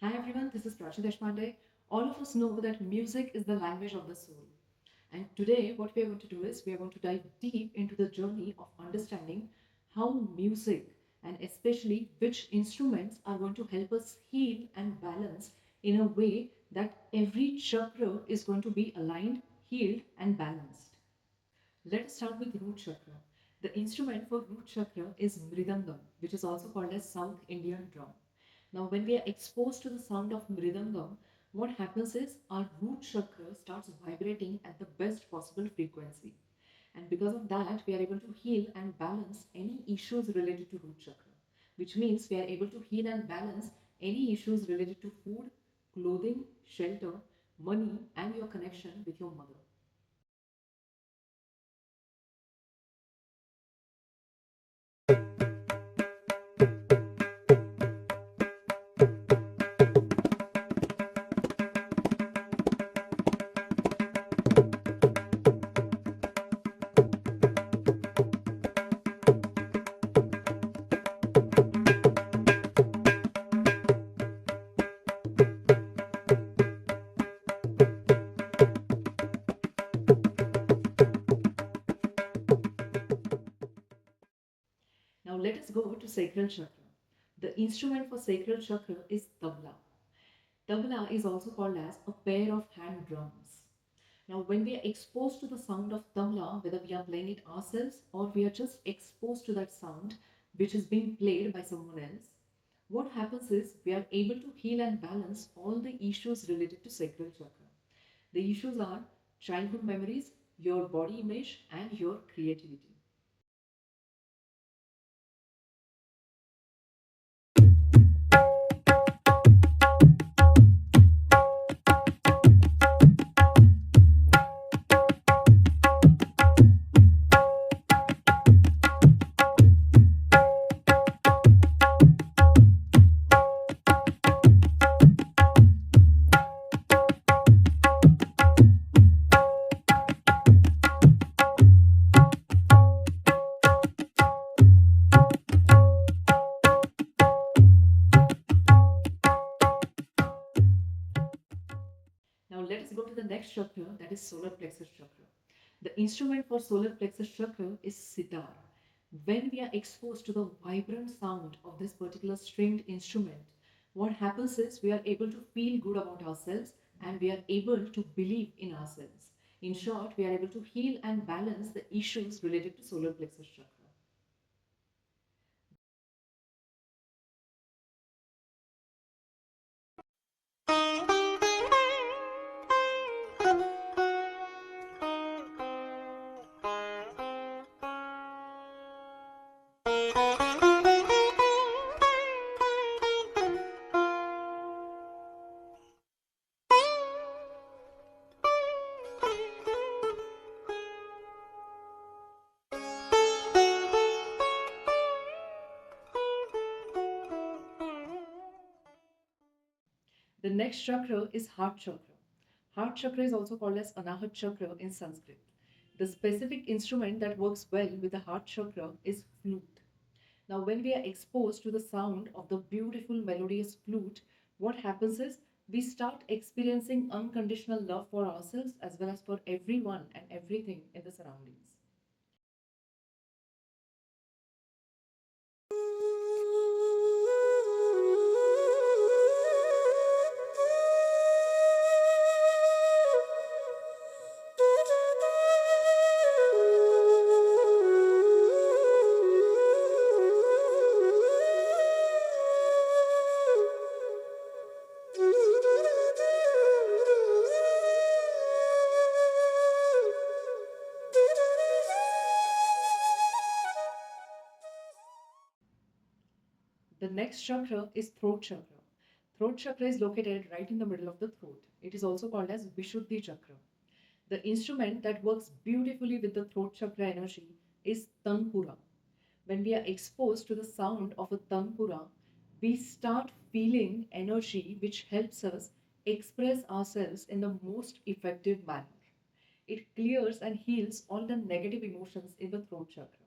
Hi everyone, this is Prachi Deshpande. All of us know that music is the language of the soul. And today, what we are going to do is we are going to dive deep into the journey of understanding how music and especially which instruments are going to help us heal and balance in a way that every chakra is going to be aligned, healed, and balanced. Let us start with root chakra. The instrument for root chakra is Mridangam, which is also called as South Indian drum. Now, when we are exposed to the sound of Mridangam, what happens is our root chakra starts vibrating at the best possible frequency. And because of that, we are able to heal and balance any issues related to root chakra, which means we are able to heal and balance any issues related to food, clothing, shelter, money, and your connection with your mother. Now let us go to sacral chakra. The instrument for sacral chakra is tabla. Tabla is also called as a pair of hand drums. Now when we are exposed to the sound of tabla, whether we are playing it ourselves or we are just exposed to that sound which is being played by someone else, what happens is we are able to heal and balance all the issues related to sacral chakra. The issues are childhood memories, your body image, and your creativity. Now let us go to the next chakra, that is solar plexus chakra. The instrument for solar plexus chakra is sitar. When we are exposed to the vibrant sound of this particular stringed instrument, what happens is we are able to feel good about ourselves and we are able to believe in ourselves. In short, we are able to heal and balance the issues related to solar plexus chakra. The next chakra is heart chakra. Heart chakra is also called as Anahat chakra in Sanskrit. The specific instrument that works well with the heart chakra is flute. Now, when we are exposed to the sound of the beautiful melodious flute, what happens is we start experiencing unconditional love for ourselves as well as for everyone and everything in the surroundings. The next chakra is throat chakra. Throat chakra is located right in the middle of the throat. It is also called as Vishuddhi chakra. The instrument that works beautifully with the throat chakra energy is Tanpura. When we are exposed to the sound of a Tanpura, we start feeling energy which helps us express ourselves in the most effective manner. It clears and heals all the negative emotions in the throat chakra.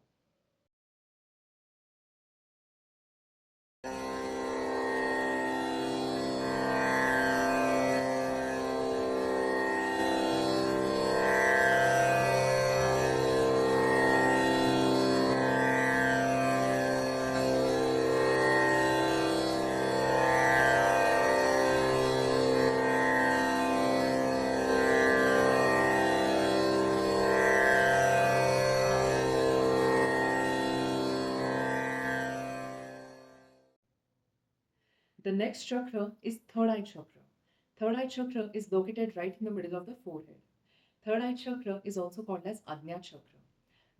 The next chakra is third eye chakra. Third eye chakra is located right in the middle of the forehead. Third eye chakra is also called as Ajna chakra.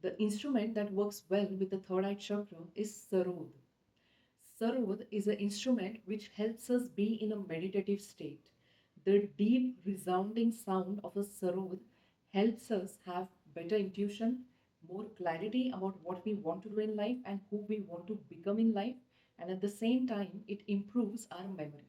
The instrument that works well with the third eye chakra is Sarod. Sarod is an instrument which helps us be in a meditative state. The deep, resounding sound of a sarod helps us have better intuition, more clarity about what we want to do in life and who we want to become in life, and at the same time, it improves our memory.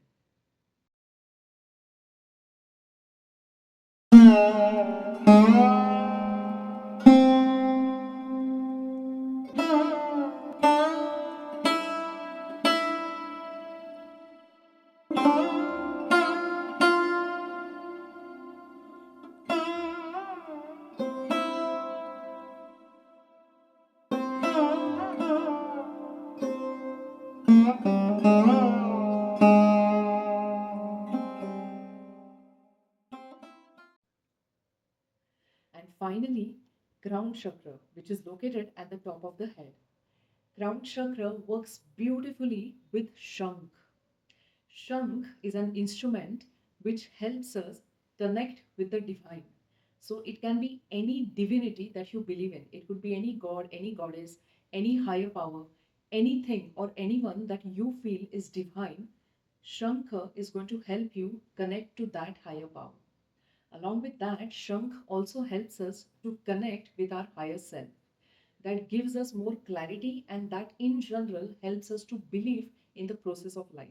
And finally, crown chakra, which is located at the top of the head. Crown chakra works beautifully with Shankh. Shankh is an instrument which helps us connect with the divine. So it can be any divinity that you believe in. It could be any god, any goddess, any higher power, anything or anyone that you feel is divine. Shankh is going to help you connect to that higher power. Along with that, Shankh also helps us to connect with our higher self. That gives us more clarity and that in general helps us to believe in the process of life.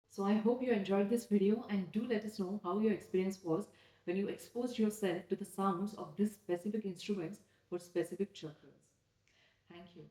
So I hope you enjoyed this video and do let us know how your experience was when you exposed yourself to the sounds of these specific instruments for specific chakras. Thank you.